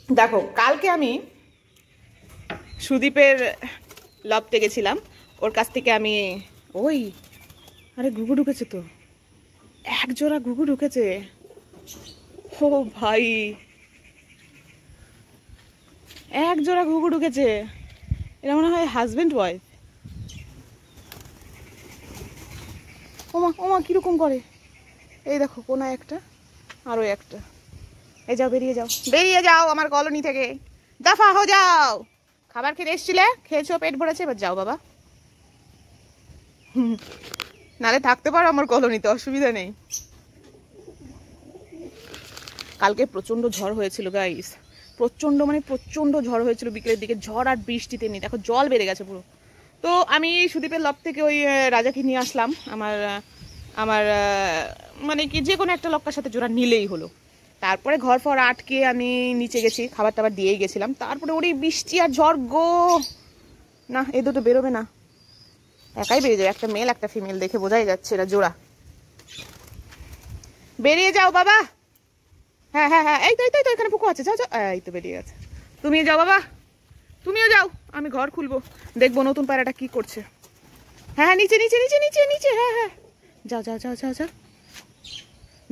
দেখো কালকে আমি সুদীপের লফটে গেছিলাম, ওর কাছ থেকে আমি ওই আরে ঘুঘু ঢুকেছে তো, এক জোড়া ঘুঘু ঢুকেছে। ও ভাই, এক জোড়া ঘুঘু ঢুকেছে। এটা মনে হয় হাজবেন্ড ওয়াইফ। ওমা ওমা কিরকম করে, এই দেখো কোনায় একটা, আরো একটা। এই যাও, বেরিয়ে যাও, বেরিয়ে যাও আমার কলোনি থেকে, দফা হো যাও। খাবার খেতে এসছিলে, খেয়েছো, পেট ভরেছে, এবার যাও বাবা। নালে থাকতে পারো আমার কলোনিতে, অসুবিধা নেই। কালকে প্রচন্ড ঝড় হয়েছিল গাইস, প্রচন্ড মানে প্রচন্ড ঝড় হয়েছিল বিকেলের দিকে। ঝড় আর বৃষ্টিতে নেই, দেখো জল বেড়ে গেছে পুরো। তো আমি সুদীপের লব থেকে ওই রাজাকে নিয়ে আসলাম। আমার আমার মানে কি যে কোনো একটা লক্কার সাথে জোড়া নিলেই হলো। তারপরে ঘর ফর আটকে আমি নিচে গেছি, খাবার টাবার দিয়েই গেছিলাম। তারপরে ওই বৃষ্টি আর ঝড় গো, না এই দুটো বেরোবে না, একাই বেরিয়ে যাবে। একটা মেল একটা ফিমেল দেখে বোঝাই যাচ্ছে এরা জোড়া। বেরিয়ে যাও বাবা। হ্যাঁ হ্যাঁ হ্যাঁ, এই তো এই তো এখানে পুকুর আছে, যাও যাও, এই তো বেরিয়ে গেছে। তুমি যাও বাবা, তুমিও যাও, আমি ঘর খুলবো, দেখবো নতুন পায়রাটা কি করছে। হ্যাঁ হ্যাঁ, নিচে নিচে নিচে নিচে নিচে, হ্যাঁ হ্যাঁ, যাও যাও যাও যাও যাও,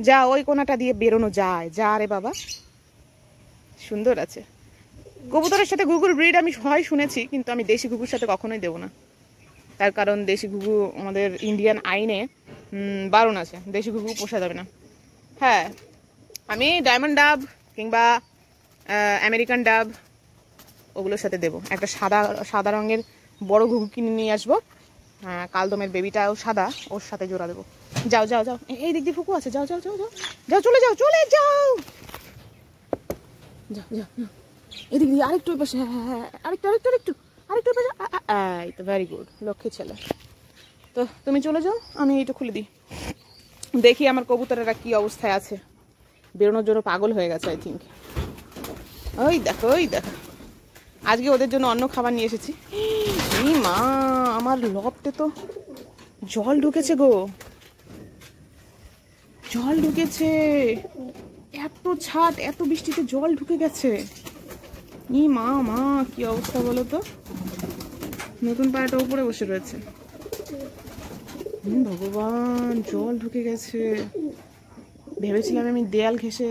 যা ওই কোনাটা দিয়ে বেরোনো যায়, যা রে বাবা, সুন্দর আছে। কবুতরের সাথে ঘুঘুর ব্রিড আমি হয় শুনেছি, কিন্তু আমি দেশি ঘুঘুর সাথে কখনোই দেবো না। তার কারণ দেশি ঘুঘু আমাদের ইন্ডিয়ান আইনে বারণ আছে, দেশি ঘুঘু পোষা যাবে না। হ্যাঁ, আমি ডায়মন্ড ডাব কিংবা আমেরিকান ডাব ওগুলোর সাথে দেবো। একটা সাদা সাদা রঙের বড় ঘুঘু কিনে নিয়ে আসবো, কালদমের বেবিটাও সাদা, ওর সাথে জোড়া দেবো। যাও যাও যাও, এই দিক দিয়ে ফুকু আছে, যাও যাও যাও যাও যাও, চলে যাও চলে যাও, যাও যাও যাও, এদিক দিয়ে আরেকটু পাশে, হ্যাঁ হ্যাঁ হ্যাঁ, আরেকটু আরেকটু আরেকটু আরেকটু পাশে, এই তো ভেরি গুড, লক্ষ্মী ছেলে। তো তুমি চলে যাও, আমি এইটা খুলে দিই, দেখি আমার কবুতরেরা কি অবস্থায় আছে। বেরোনোর জন্য পাগল হয়ে গেছে আই থিঙ্ক। ওই দেখো ওই দেখো, আজকে ওদের জন্য অন্য খাবার নিয়ে এসেছি। এই মা, আমার লবটে তো জল ঢুকেছে গো, জল ঢুকেছে, এত ছাট, এত বৃষ্টিতে জল ঢুকে গেছে। ই মা মা, কি অবস্থা বলো তো। নতুন পায়রাটা উপরে বসে রয়েছে, ভগবান, জল ঢুকে গেছে। ভেবেছিলাম আমি দেয়াল ঘেঁষে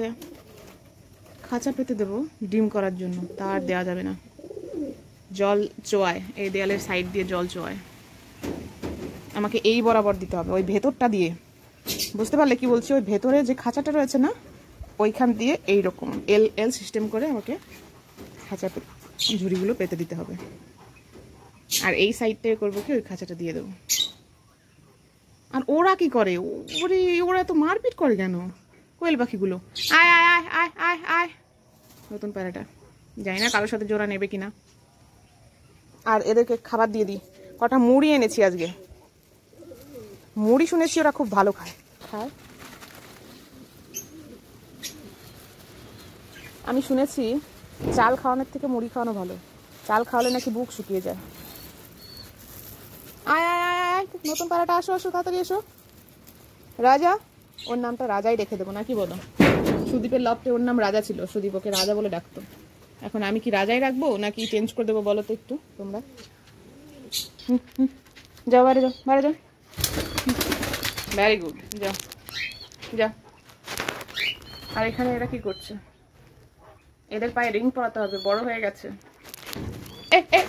খাঁচা পেতে দেবো ডিম করার জন্য, তা আর দেওয়া যাবে না, জল চোয়ায়, এই দেয়ালের সাইড দিয়ে জল চোয়ায়, আমাকে এই বরাবর দিতে হবে, ওই ভেতরটা দিয়ে, বুঝতে পারলে কি বলছি, ওই ভেতরে যে খাঁচাটা রয়েছে না, ওইখান দিয়ে এইরকম এল এল সিস্টেম করে আমাকে খাঁচা ঝুড়িগুলো পেতে দিতে হবে। আর এই সাইডটায় করবো কি, ওই খাঁচাটা দিয়ে দেবো। আর ওরা কি করে, ওরে ওরা তো মারপিট করে কেন, কোয়েল পাখিগুলো। আয় আয় আয় আয় আয় আয়, নতুন পায়রাটা, জানি না কারোর সাথে জোড়া নেবে কিনা। আর এদেরকে খাবার দিয়ে দিই, কটা মুড়ি এনেছি আজকে, মুড়ি শুনেছি ওরা খুব ভালো খায় খায়। আমি শুনেছি চাল খাওয়ানোর থেকে মুড়ি খাওয়ানো ভালো, চাল খাওয়ালে নাকি বুক শুকিয়ে যায়। আয় আয় আয় আয়, নতুন পায়রাটা আসো আসো, তাড়াতাড়ি এসো। রাজা, ওর নামটা রাজাই রেখে দেবো নাকি বলো, সুদীপের লফটে ওর নাম রাজা ছিল, সুদীপ ওকে রাজা বলে ডাকতো। এখন আমি কি রাজাই রাখবো নাকি চেঞ্জ করে দেবো বলো তো একটু তোমরা। যাও বাইরে যাও, বাইরে যাও, ভেরি গুড, যাও যাও। আর এখানে এরা কি করছে, এদের পায়ে রিং পরাতে হবে, বড় হয়ে গেছে।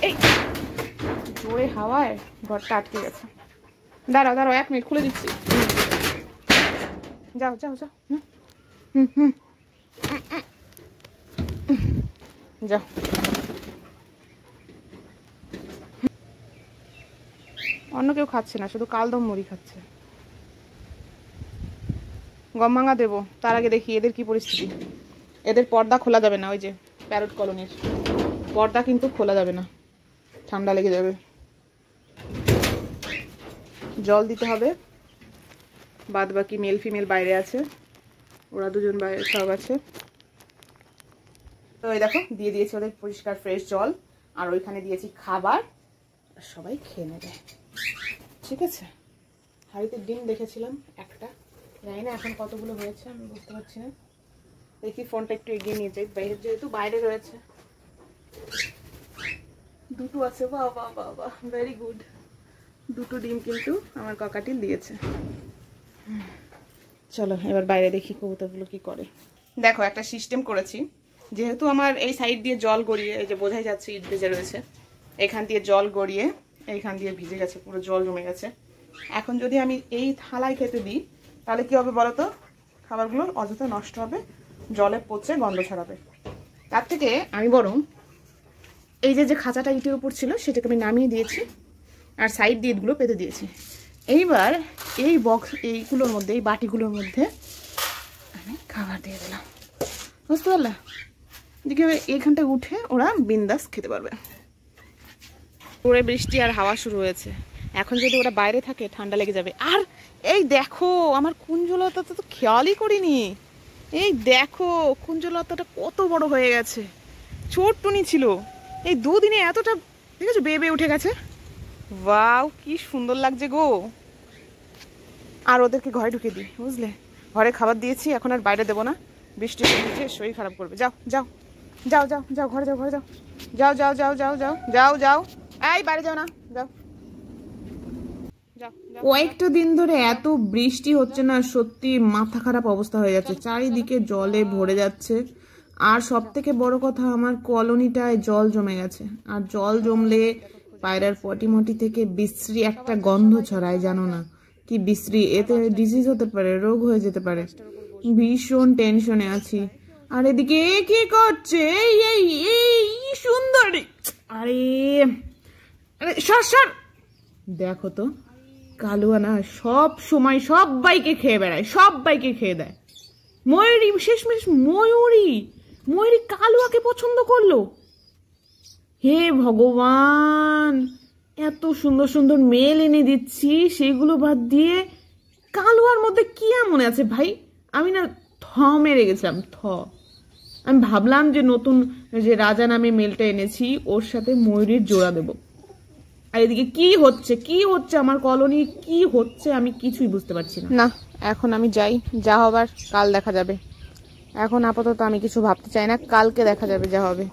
এই জোরে হাওয়ায় ঘরটা আটকে গেছে, দাঁড়াও দাঁড়াও 1 মিনিট খুলে দিচ্ছি। যাও যাও যাও, যাও। অন্য কেউ খাচ্ছে না, শুধু কালদম মুড়ি খাচ্ছে। গম ভাঙা দেবো, তার আগে দেখি এদের কি পরিস্থিতি। এদের পর্দা খোলা যাবে না, ওই যে প্যারট কলোনির পর্দা কিন্তু খোলা যাবে না, ঠান্ডা লেগে যাবে। জল দিতে হবে, বাদ বাকি মেল ফিমেল বাইরে আছে, ওরা দুজন বাইরে সব আছে। তো এই দেখো দিয়ে দিয়েছি ওদের পরিষ্কার ফ্রেশ জল, আর ওইখানে দিয়েছি খাবার, সবাই খেয়ে নেবে, ঠিক আছে। হাঁড়িতে ডিম দেখেছিলাম একটা, জানি না এখন কতগুলো হয়েছে, আমি বুঝতে পারছি না। দেখি ফোনটা একটু এগিয়ে নিয়ে যাই, বাইরে যেহেতু বাইরে রয়েছে। দুটো আছে, বাহ বাহ বাহ বাহ, ভেরি গুড। দুটো ডিম কিন্তু আমার কাকাটিল দিয়েছে। চলো এবার বাইরে দেখি কবুতরগুলো কি করে। দেখো একটা সিস্টেম করেছি, যেহেতু আমার এই সাইড দিয়ে জল গড়িয়ে, এই যে বোঝাই যাচ্ছে ইট ভেজে রয়েছে, এখান দিয়ে জল গড়িয়ে এইখান দিয়ে ভিজে গেছে, পুরো জল জমে গেছে। এখন যদি আমি এই থালায় খেতে দিই তাহলে কি হবে বলো তো? খাবারগুলো অযথা নষ্ট হবে, জলে পচে গন্ধ ছড়াবে। তার থেকে আমি বরং এই যে খাঁচাটা ইটের উপর ছিল সেটাকে আমি নামিয়ে দিয়েছি, আর সাইড দিয়ে ইটগুলো পেতে দিয়েছি। এইবার এই বক্স, এইগুলোর মধ্যে, এই বাটিগুলোর মধ্যে আমি খাবার দিয়ে দিলাম, বুঝতে পারলে? এদিকে এইখানটায় উঠে ওরা বিন্দাস খেতে পারবে। পুরো বৃষ্টি আর হাওয়া শুরু হয়েছে, এখন যদি ওরা বাইরে থাকে ঠান্ডা লেগে যাবে। আর এই দেখো আমার কুঞ্জলতা তো খেয়ালই করিনি, এই দেখো কুঞ্জলতাটা কত বড় হয়ে গেছে, ছোট্টুনি ছিল, এই দুদিনে এতটা দেখেছো বেয়ে উঠে গেছে। ওয়াও কি সুন্দর লাগছে গো। আর ওদেরকে ঘরে ঢুকে দিই, বুঝলে? ঘরে খাবার দিয়েছি, এখন আর বাইরে দেবো না, বৃষ্টি হচ্ছে, শরীর খারাপ করবে। যাও যাও যাও যাও যাও, ঘরে যাও, ঘরে যাও, যাও যাও যাও যাও যাও যাও যাও, এই বাইরে যাও না, যাও। কয়েকটা দিন ধরে এত বৃষ্টি হচ্ছে না, সত্যি মাথা খারাপ অবস্থা হয়ে যাচ্ছে, চারিদিকে জলে ভরে যাচ্ছে। আর সব থেকে বড় কথা, আমার কলোনিটায় জল জমে গেছে, আর জল জমলে পায়রার পটি মটি থেকে বিশ্রী একটা গন্ধ ছড়ায়, জানো না কি বিশ্রী, এতে ডিজিজ হতে পারে, রোগ হয়ে যেতে পারে। ভীষণ টেনশনে আছি। আর এদিকে কি করছে এই এই সুন্দরী, আরে আরে সর সর, দেখো তো কালুয়া না সব সময় সবাইকে খেয়ে বেড়ায়, সবাইকে খেয়ে দেয়। ময়ূরী শেষমেশ, ময়ূরী ময়ূরী কালুয়াকে পছন্দ করলো। হে ভগবান, এত সুন্দর সুন্দর মেল এনে দিচ্ছি, সেগুলো বাদ দিয়ে কালুয়ার মধ্যে কি এমন আছে ভাই? আমি না থ মেরে গেছিলাম, থ। আমি ভাবলাম যে নতুন যে রাজা নামে মেলটা এনেছি ওর সাথে ময়ূরীর জোড়া দেবো। আর এদিকে কি হচ্ছে কি হচ্ছে আমার কলোনি, কি হচ্ছে আমি কিছুই বুঝতে পারছি না। না এখন আমি যাই, যা হবার কাল দেখা যাবে। এখন আপাতত আমি কিছু ভাবতে চাই না, কালকে দেখা যাবে যা হবে।